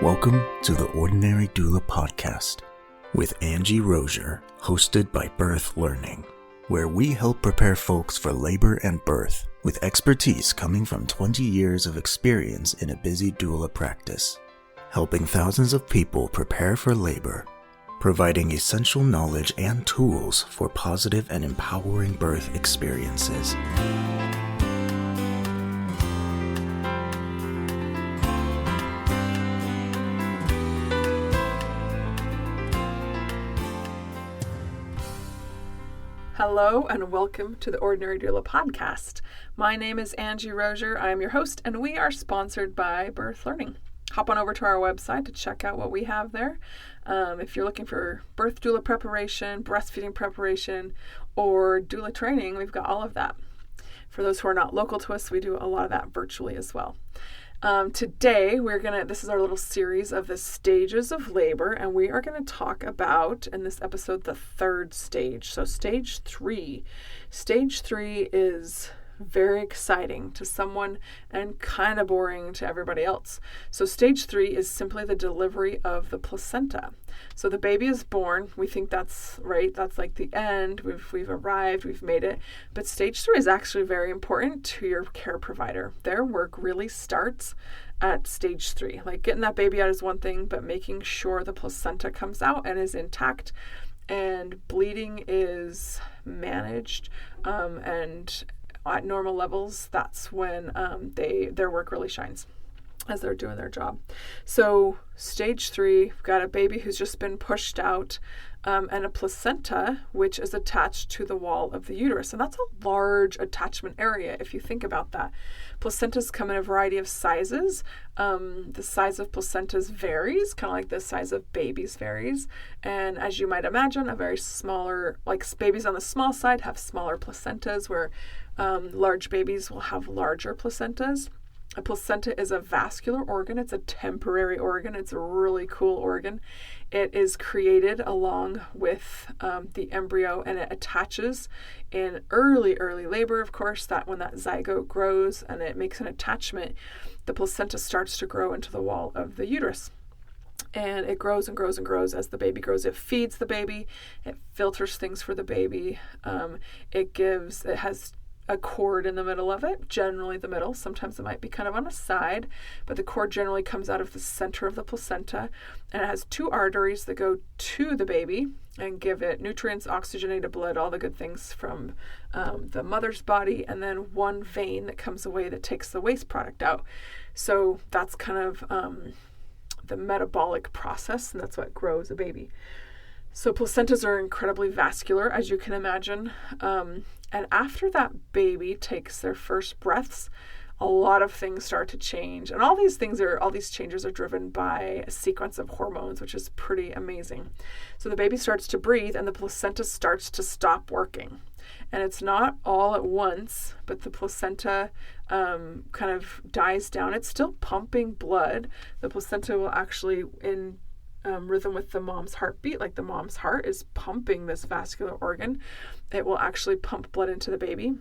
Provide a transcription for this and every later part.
Welcome to the Ordinary Doula Podcast with Angie Rozier, hosted by Birth Learning, where we help prepare folks for labor and birth with expertise coming from 20 years of experience in a busy doula practice, helping thousands of people prepare for labor, providing essential knowledge and tools for positive and empowering birth experiences. Hello and welcome to the Ordinary Doula Podcast. My name is Angie Rozier. I am your host and we are sponsored by Birth Learning. Hop on over to our website to check out what we have there. If you're looking for birth doula preparation, breastfeeding preparation, or doula training, we've got all of that. For those who are not local to us, we do a lot of that virtually as well. Today, this is our little series of the stages of labor, and we are going to talk about, in this episode, the third stage. So stage 3. Stage 3 is very exciting to someone and kind of boring to everybody else. So stage 3 is simply the delivery of the placenta. So the baby is born. We think that's right. That's like the end. We've arrived. We've made it. But stage 3 is actually very important to your care provider. Their work really starts at stage 3. Like getting that baby out is one thing, but making sure the placenta comes out and is intact and bleeding is managed and at normal levels, that's when their work really shines as they're doing their job. So stage 3, we've got a baby who's just been pushed out and a placenta which is attached to the wall of the uterus. And that's a large attachment area if you think about that. Placentas come in a variety of sizes. The size of placentas varies, kind of like the size of babies varies. And as you might imagine, a very smaller, like babies on the small side have smaller placentas where large babies will have larger placentas. A placenta is a vascular organ. It's a temporary organ. It's a really cool organ. It is created along with the embryo, and it attaches in early labor, of course, that when that zygote grows and it makes an attachment, the placenta starts to grow into the wall of the uterus. And it grows and grows and grows as the baby grows. It feeds the baby. It filters things for the baby. It has a cord in the middle of it, generally the middle. Sometimes it might be kind of on a side, but the cord generally comes out of the center of the placenta, and it has 2 arteries that go to the baby and give it nutrients, oxygenated blood, all the good things from the mother's body, and then 1 vein that comes away that takes the waste product out. So that's kind of the metabolic process, and that's what grows a baby. So placentas are incredibly vascular, as you can imagine. And after that baby takes their first breaths, a lot of things start to change. And all these changes are driven by a sequence of hormones, which is pretty amazing. So the baby starts to breathe and the placenta starts to stop working. And it's not all at once, but the placenta kind of dies down. It's still pumping blood. The placenta will actually, in rhythm with the mom's heartbeat, like the mom's heart is pumping this vascular organ, it will actually pump blood into the baby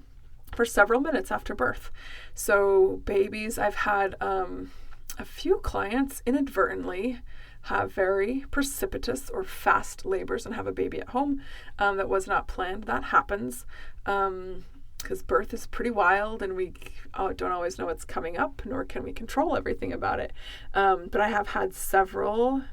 for several minutes after birth. So babies, I've had a few clients inadvertently have very precipitous or fast labors and have a baby at home that was not planned. That happens because birth is pretty wild and we don't always know what's coming up, nor can we control everything about it. But I have had several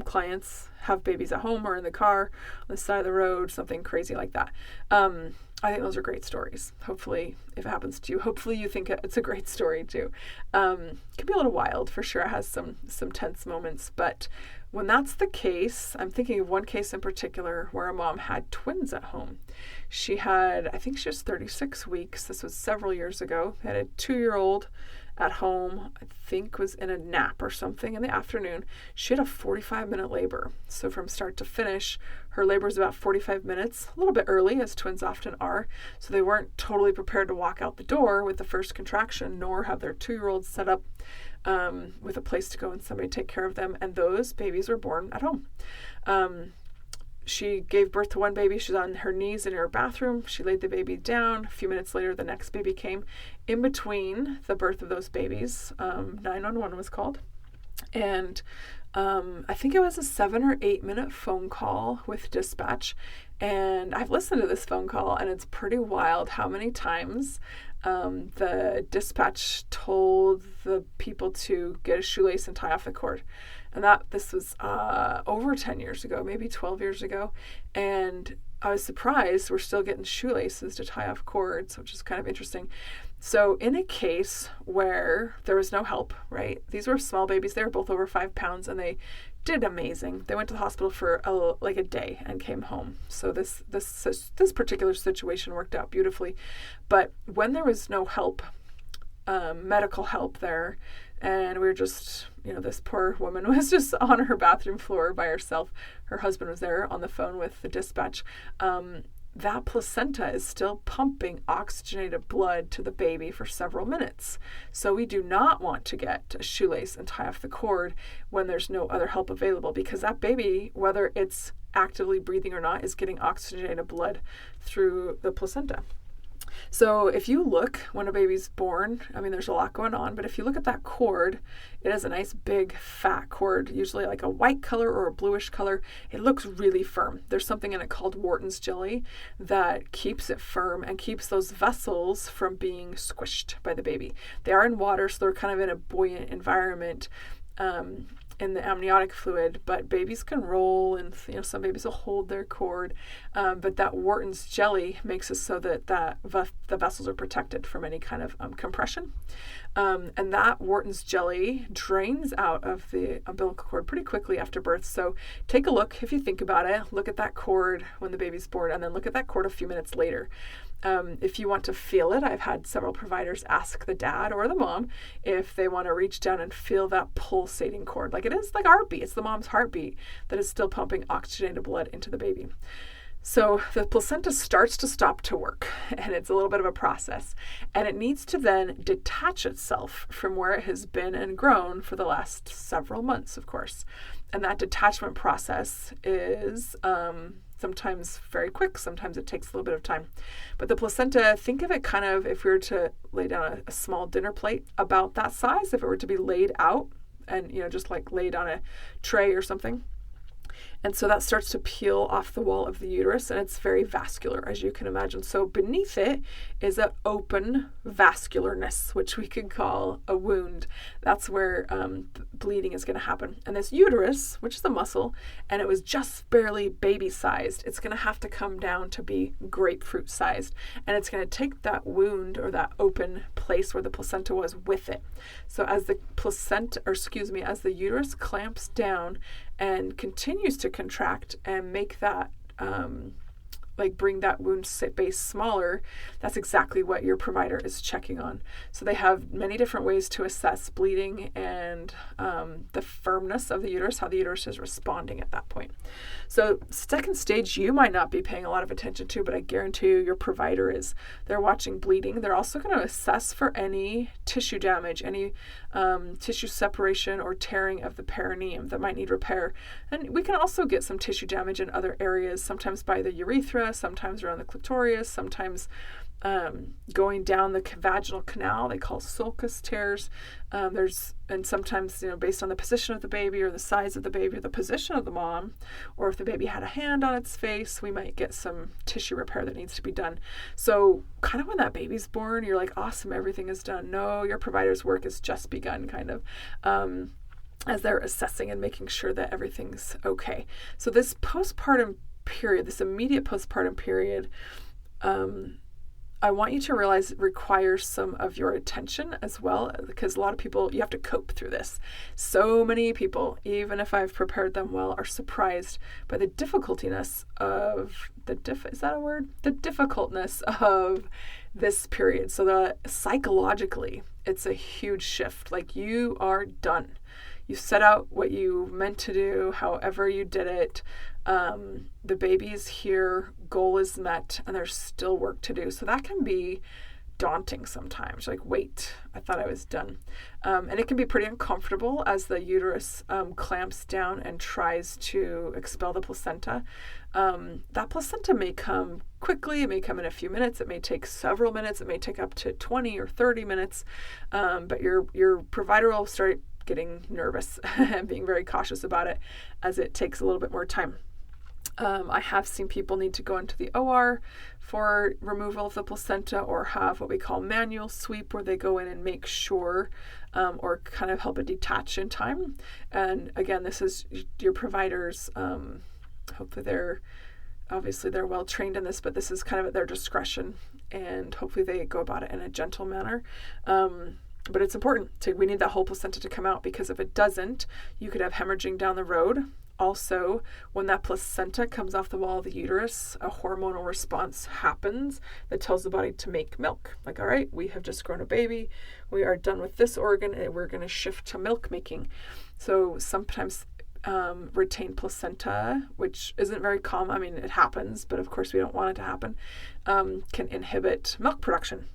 clients have babies at home or in the car, on the side of the road, something crazy like that. I think those are great stories. Hopefully, if it happens to you, hopefully you think it's a great story too. It can be a little wild for sure. It has some tense moments, but when that's the case, I'm thinking of one case in particular where a mom had twins at home. I think she was 36 weeks. This was several years ago. Had a 2-year-old at home, I think was in a nap or something in the afternoon. She had a 45-minute labor. So from start to finish, her labor is about 45 minutes, a little bit early, as twins often are. So they weren't totally prepared to walk out the door with the first contraction, nor have their 2-year-old set up with a place to go and somebody take care of them. And those babies were born at home. She gave birth to one baby. She was on her knees in her bathroom. She laid the baby down. A few minutes later, the next baby came. In between the birth of those babies, 911 was called. And I think it was a 7 or 8 minute phone call with dispatch. And I've listened to this phone call, and it's pretty wild how many times the dispatch told the people to get a shoelace and tie off the cord. And this was over 10 years ago, maybe 12 years ago. And I was surprised we're still getting shoelaces to tie off cords, which is kind of interesting. So in a case where there was no help, right? These were small babies. They were both over 5 pounds, and they did amazing. They went to the hospital for a day and came home. So this particular situation worked out beautifully. But when there was no help, medical help there, and we were just, this poor woman was just on her bathroom floor by herself. Her husband was there on the phone with the dispatch. That placenta is still pumping oxygenated blood to the baby for several minutes. So we do not want to get a shoelace and tie off the cord when there's no other help available, because that baby, whether it's actively breathing or not, is getting oxygenated blood through the placenta. So if you look when a baby's born, there's a lot going on, but if you look at that cord, it is a nice big fat cord, usually like a white color or a bluish color. It looks really firm. There's something in it called Wharton's jelly that keeps it firm and keeps those vessels from being squished by the baby. They are in water, so they're kind of in a buoyant environment in the amniotic fluid, but babies can roll, and some babies will hold their cord, but that Wharton's jelly makes it so that the vessels are protected from any kind of compression, and that Wharton's jelly drains out of the umbilical cord pretty quickly after birth. So take a look, if you think about it, look at that cord when the baby's born, and then look at that cord a few minutes later. If you want to feel it, I've had several providers ask the dad or the mom if they want to reach down and feel that pulsating cord. Like, it is like heartbeat. It's the mom's heartbeat that is still pumping oxygenated blood into the baby. So the placenta starts to stop to work, and it's a little bit of a process, and it needs to then detach itself from where it has been and grown for the last several months, of course. And that detachment process is sometimes very quick, sometimes it takes a little bit of time. But the placenta, think of it kind of, if we were to lay down a small dinner plate about that size, if it were to be laid out and, just like laid on a tray or something. And so that starts to peel off the wall of the uterus, and it's very vascular, as you can imagine. So beneath it is an open vascularness, which we could call a wound. That's where bleeding is going to happen. And this uterus, which is the muscle, and it was just barely baby-sized, it's going to have to come down to be grapefruit-sized. And it's going to take that wound or that open place where the placenta was with it. So as the as the uterus clamps down and continues to contract and make that bring that wound base smaller, that's exactly what your provider is checking on. So they have many different ways to assess bleeding and the firmness of the uterus, how the uterus is responding at that point. So second stage, you might not be paying a lot of attention to, but I guarantee you your provider is. They're watching bleeding. They're also going to assess for any tissue damage, any tissue separation or tearing of the perineum that might need repair. And we can also get some tissue damage in other areas, sometimes by the urethra, sometimes around the clitoris, sometimes going down the vaginal canal. They call sulcus tears. And sometimes, based on the position of the baby or the size of the baby or the position of the mom, or if the baby had a hand on its face, we might get some tissue repair that needs to be done. So kind of when that baby's born, you're like, awesome, everything is done. No, your provider's work has just begun, kind of. As they're assessing and making sure that everything's okay. So this postpartum period, this immediate postpartum period, I want you to realize it requires some of your attention as well, because a lot of people, you have to cope through this. So many people, even if I've prepared them well, are surprised by the difficultiness of the difficultness of this period. So that psychologically, it's a huge shift. Like, you are done. You set out what you meant to do, however you did it. The baby's here, goal is met, and there's still work to do. So that can be daunting sometimes. Like, wait, I thought I was done. And it can be pretty uncomfortable as the uterus clamps down and tries to expel the placenta. That placenta may come quickly. It may come in a few minutes. It may take several minutes. It may take up to 20 or 30 minutes. But your provider will start getting nervous and being very cautious about it, as it takes a little bit more time. I have seen people need to go into the OR for removal of the placenta, or have what we call manual sweep, where they go in and make sure or kind of help it detach in time. And again, this is your providers. Hopefully they're well trained in this, but this is kind of at their discretion, and hopefully they go about it in a gentle manner. But it's important. We need that whole placenta to come out, because if it doesn't, you could have hemorrhaging down the road. Also, when that placenta comes off the wall of the uterus, a hormonal response happens that tells the body to make milk. Like, all right, we have just grown a baby. We are done with this organ, and we're going to shift to milk making. So sometimes retained placenta, which isn't very common. I mean, it happens, but of course we don't want it to happen, can inhibit milk production.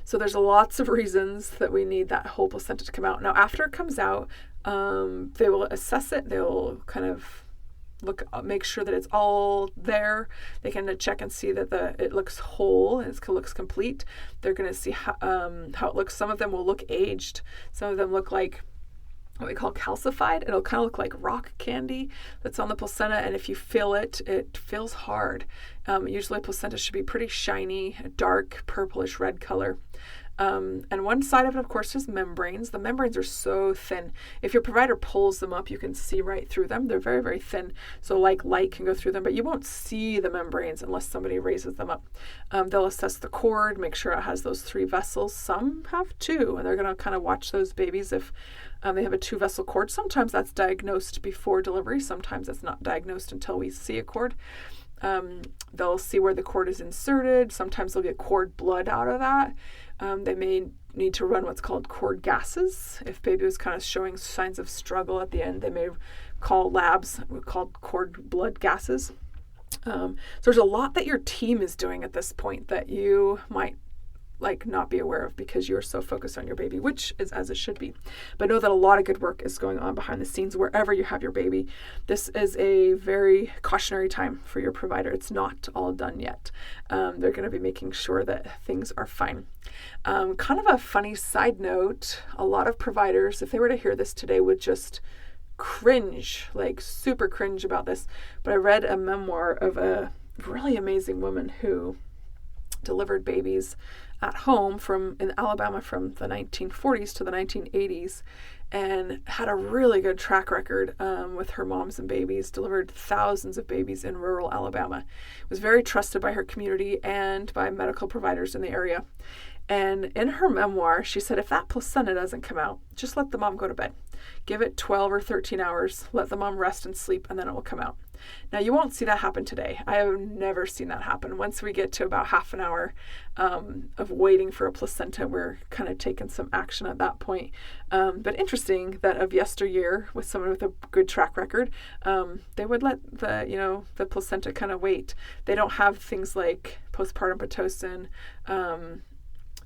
So there's lots of reasons that we need that whole placenta to come out. Now, after it comes out, they will assess it. They'll kind of make sure that it's all there. They can check and see that it looks whole and it looks complete. They're going to see how it looks. Some of them will look aged. Some of them look like what we call calcified. It'll kind of look like rock candy that's on the placenta, and if you feel it, it feels hard. Usually placenta should be pretty shiny, dark purplish red color. And one side of it, of course, is membranes. The membranes are so thin. If your provider pulls them up, you can see right through them. They're very, very thin. So like light can go through them, but you won't see the membranes unless somebody raises them up. They'll assess the cord, make sure it has those 3 vessels. Some have 2, and they're going to kind of watch those babies if they have a 2-vessel cord. Sometimes that's diagnosed before delivery. Sometimes it's not diagnosed until we see a cord. They'll see where the cord is inserted. Sometimes they'll get cord blood out of that. They may need to run what's called cord gases. If baby was kind of showing signs of struggle at the end, they may call labs called cord blood gases. So there's a lot that your team is doing at this point that you might not be aware of because you're so focused on your baby, which is as it should be. But know that a lot of good work is going on behind the scenes wherever you have your baby. This is a very cautionary time for your provider. It's not all done yet. They're going to be making sure that things are fine. Kind of a funny side note, a lot of providers, if they were to hear this today, would just cringe, super cringe about this. But I read a memoir of a really amazing woman who delivered babies at home in Alabama from the 1940s to the 1980s, and had a really good track record with her moms and babies, delivered thousands of babies in rural Alabama. Was very trusted by her community and by medical providers in the area. And in her memoir, she said, if that placenta doesn't come out, just let the mom go to bed. Give it 12 or 13 hours, let the mom rest and sleep, and then it will come out. Now, you won't see that happen today. I have never seen that happen. Once we get to about half an hour of waiting for a placenta, we're kind of taking some action at that point. But interesting that of yesteryear, with someone with a good track record, they would let the placenta kind of wait. They don't have things like postpartum Pitocin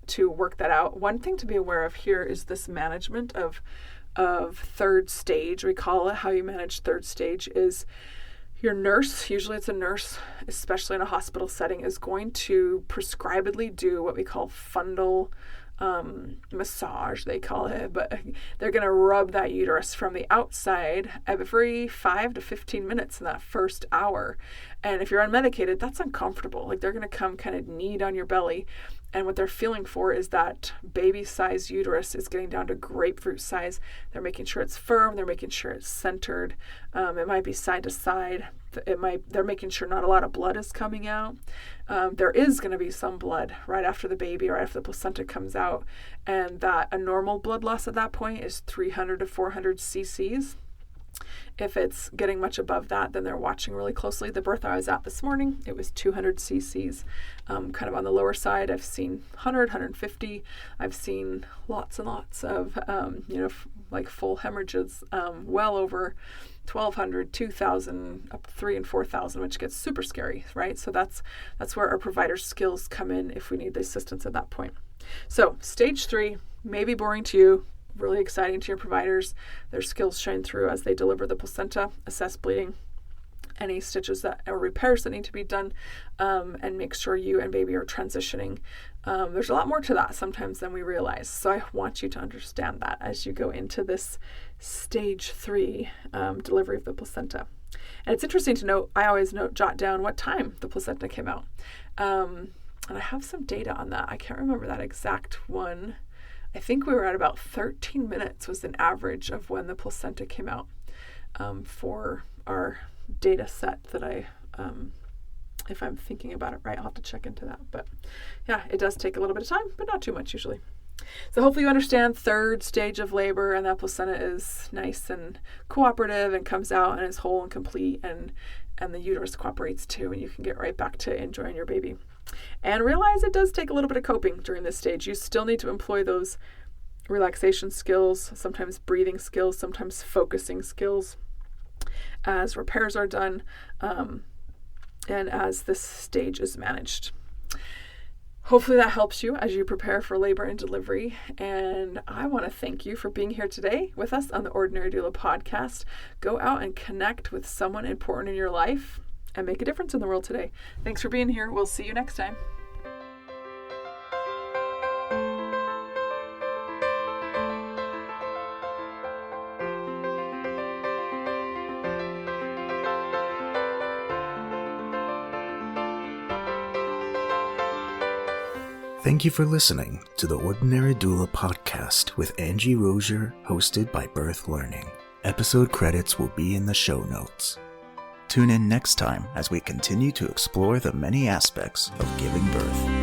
to work that out. One thing to be aware of here is this management of third stage. We call it, how you manage third stage is your nurse, usually it's a nurse, especially in a hospital setting, is going to prescribedly do what we call fundal massage, they call it, but they're going to rub that uterus from the outside every 5 to 15 minutes in that first hour. And if you're unmedicated, that's uncomfortable. They're going to come kind of knead on your belly. And what they're feeling for is that baby-sized uterus is getting down to grapefruit size. They're making sure it's firm. They're making sure it's centered. It might be side to side. They're making sure not a lot of blood is coming out. There is going to be some blood right after the baby, right after the placenta comes out. And that a normal blood loss at that point is 300 to 400 cc's. If it's getting much above that, then they're watching really closely. The birth I was at this morning, it was 200 cc's, kind of on the lower side. I've seen 100, 150. I've seen lots and lots of, full hemorrhages, well over 1,200, 2,000, up to 3,000 and 4,000, which gets super scary, right? So that's where our provider skills come in if we need the assistance at that point. So stage 3 may be boring to you, really exciting to your providers. Their skills shine through as they deliver the placenta, assess bleeding. any stitches or repairs that need to be done, and make sure you and baby are transitioning. There's a lot more to that sometimes than we realize. So I want you to understand that as you go into this stage 3 delivery of the placenta. And it's interesting to note, I always jot down what time the placenta came out. And I have some data on that. I can't remember that exact one. I think we were at about 13 minutes was an average of when the placenta came out for our data set that I, if I'm thinking about it right, I'll have to check into that. But yeah, it does take a little bit of time, but not too much usually. So hopefully you understand 3rd stage of labor, and that placenta is nice and cooperative and comes out and is whole and complete, and the uterus cooperates too, and you can get right back to enjoying your baby. And realize it does take a little bit of coping during this stage. You still need to employ those relaxation skills, sometimes breathing skills, sometimes focusing skills as repairs are done, and as this stage is managed. Hopefully that helps you as you prepare for labor and delivery. And I want to thank you for being here today with us on the Ordinary Doula Podcast. Go out and connect with someone important in your life and make a difference in the world today. Thanks for being here. We'll see you next time. Thank you for listening to the Ordinary Doula Podcast with Angie Rozier, hosted by Birth Learning. Episode credits will be in the show notes. Tune in next time as we continue to explore the many aspects of giving birth.